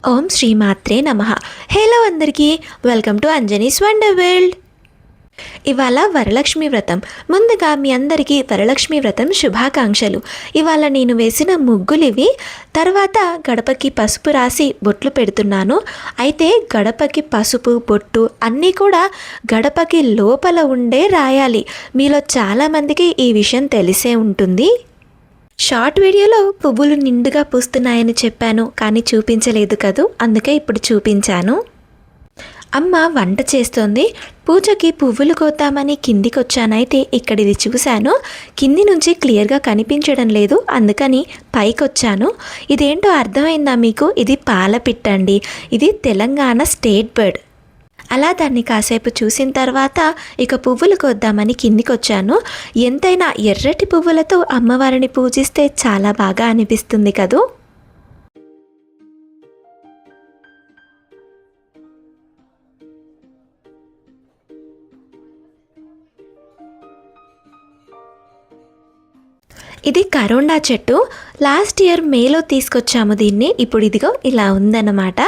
ఓం శ్రీమాత్రే నమః. హలో అందరికీ, welcome to Anjani's wonder world. ఇవాళ వరలక్ష్మి వ్రతం. ముందుగా మీ అందరికీ వరలక్ష్మి వ్రతం శుభాకాంక్షలు. ఇవాళ నేను వేసిన ముగ్గులివి. తర్వాత గడపకి పసుపు రాసి బొట్లు పెడుతున్నాను. అయితే గడపకి పసుపు బొట్టు అన్నీ కూడా గడపకి లోపల ఉండే రాయాలి. మీలో చాలామందికి ఈ విషయం తెలిసే ఉంటుంది. షార్ట్ వీడియోలో పువ్వులు నిండుగా పూస్తున్నాయని చెప్పాను, కానీ చూపించలేదు కదూ, అందుకే ఇప్పుడు చూపించాను. అమ్మ వంట చేస్తోంది. పూజకి పువ్వులు కోద్దామని కిందికి వచ్చానైతే ఇక్కడ ఇది చూశాను. కింది నుంచి క్లియర్గా కనిపించడం లేదు, అందుకని పైకి వచ్చాను. ఇదేంటో అర్థమైందా మీకు? ఇది పాలపిట్ట అండి. ఇది తెలంగాణ స్టేట్ బర్డ్. అలా దాన్ని కాసేపు చూసిన తర్వాత ఇక పువ్వులు కోద్దామని కిందికి వచ్చాను. ఎంతైనా ఎర్రటి పువ్వులతో అమ్మవారిని పూజిస్తే చాలా బాగా అనిపిస్తుంది కదూ. ఇది కరోండా చెట్టు. లాస్ట్ ఇయర్ మేలో తీసుకొచ్చాము దీన్ని. ఇప్పుడు ఇదిగో ఇలా ఉందన్నమాట.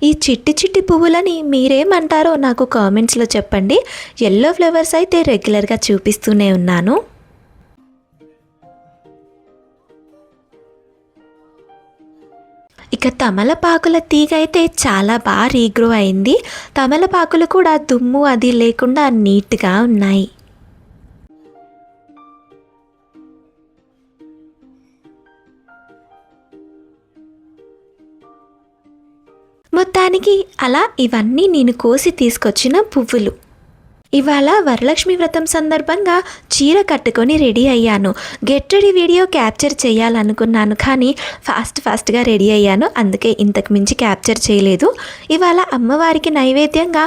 ఈ చిట్టి చిట్టి పువ్వులని మీరేమంటారో నాకు కామెంట్స్లో చెప్పండి. ఎల్లో ఫ్లవర్స్ అయితే రెగ్యులర్గా చూపిస్తూనే ఉన్నాను. ఇక తమలపాకుల తీగ అయితే చాలా బాగా రీగ్రో అయింది. తమలపాకులు కూడా దుమ్ము అది లేకుండా నీట్గా ఉన్నాయి. మొత్తానికి అలా ఇవన్నీ నేను కోసి తీసుకొచ్చిన పువ్వులు. ఇవాళ వరలక్ష్మి వ్రతం సందర్భంగా చీర కట్టుకొని రెడీ అయ్యాను. గెట్ రెడీ వీడియో క్యాప్చర్ చేయాలనుకున్నాను, కానీ ఫాస్ట్గా రెడీ అయ్యాను, అందుకే ఇంతకు మించి క్యాప్చర్ చేయలేదు. ఇవాళ అమ్మవారికి నైవేద్యంగా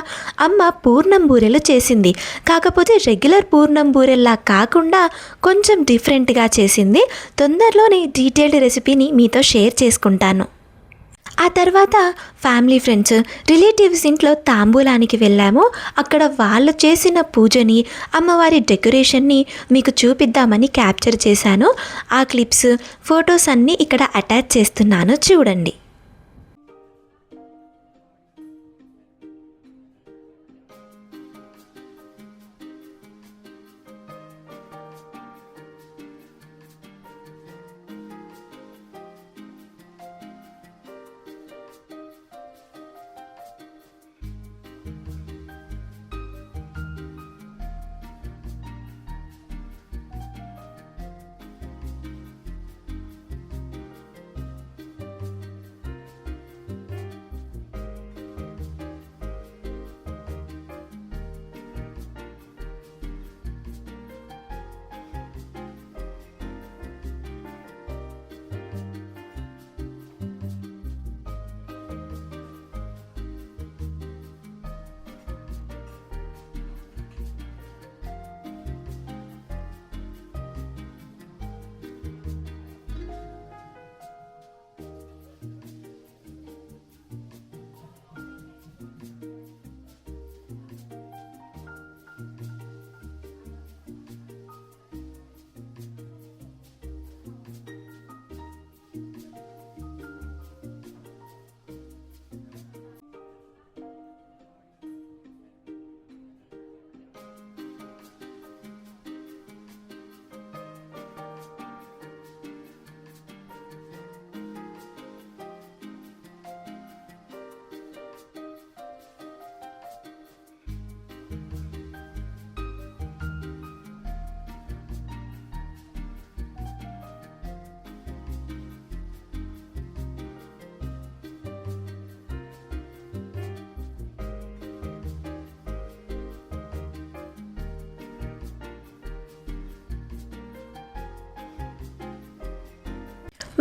అమ్మ పూర్ణం బూరెలు చేసింది. కాకపోతే రెగ్యులర్ పూర్ణం బూరెల్లా కాకుండా కొంచెం డిఫరెంట్గా చేసింది. తొందరలోనే డీటెయిల్డ్ రెసిపీని మీతో షేర్ చేసుకుంటాను. ఆ తర్వాత ఫ్యామిలీ ఫ్రెండ్స్ రిలేటివ్స్ ఇంట్లో తాంబూలానికి వెళ్ళాము. అక్కడ వాళ్ళు చేసిన పూజని, అమ్మవారి డెకరేషన్ని మీకు చూపిద్దామని క్యాప్చర్ చేశాను. ఆ క్లిప్స్, ఫొటోస్ అన్నీ ఇక్కడ అటాచ్ చేస్తున్నాను, చూడండి.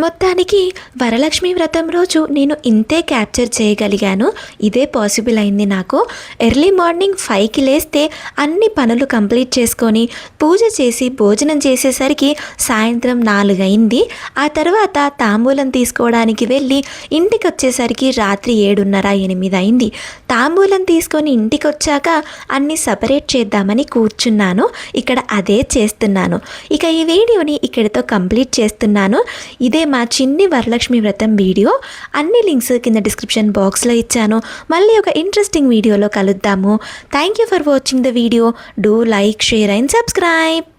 మొత్తానికి వరలక్ష్మి వ్రతం రోజు నేను ఇంతే క్యాప్చర్ చేయగలిగాను. ఇదే పాసిబుల్ అయింది నాకు. ఎర్లీ మార్నింగ్ 5కి లేస్తే అన్ని పనులు కంప్లీట్ చేసుకొని పూజ చేసి భోజనం చేసేసరికి సాయంత్రం 4 అయింది. ఆ తర్వాత తాంబూలం తీసుకోవడానికి వెళ్ళి ఇంటికి వచ్చేసరికి రాత్రి 7:30, 8 అయింది. తాంబూలం తీసుకొని ఇంటికి వచ్చాక అన్నీ సపరేట్ చేద్దామని కూర్చున్నాను. ఇక్కడ అదే చేస్తున్నాను. ఇక ఈ వీడియోని ఇక్కడితో కంప్లీట్ చేస్తున్నాను. ఇదే మా చిన్ని వరలక్ష్మి వ్రతం వీడియో అన్ని లింక్స్ కింద డిస్క్రిప్షన్ బాక్స్లో ఇచ్చాను. మళ్ళీ ఒక ఇంట్రెస్టింగ్ వీడియోలో కలుద్దాము. Thank you for watching the video. Do like, share and subscribe.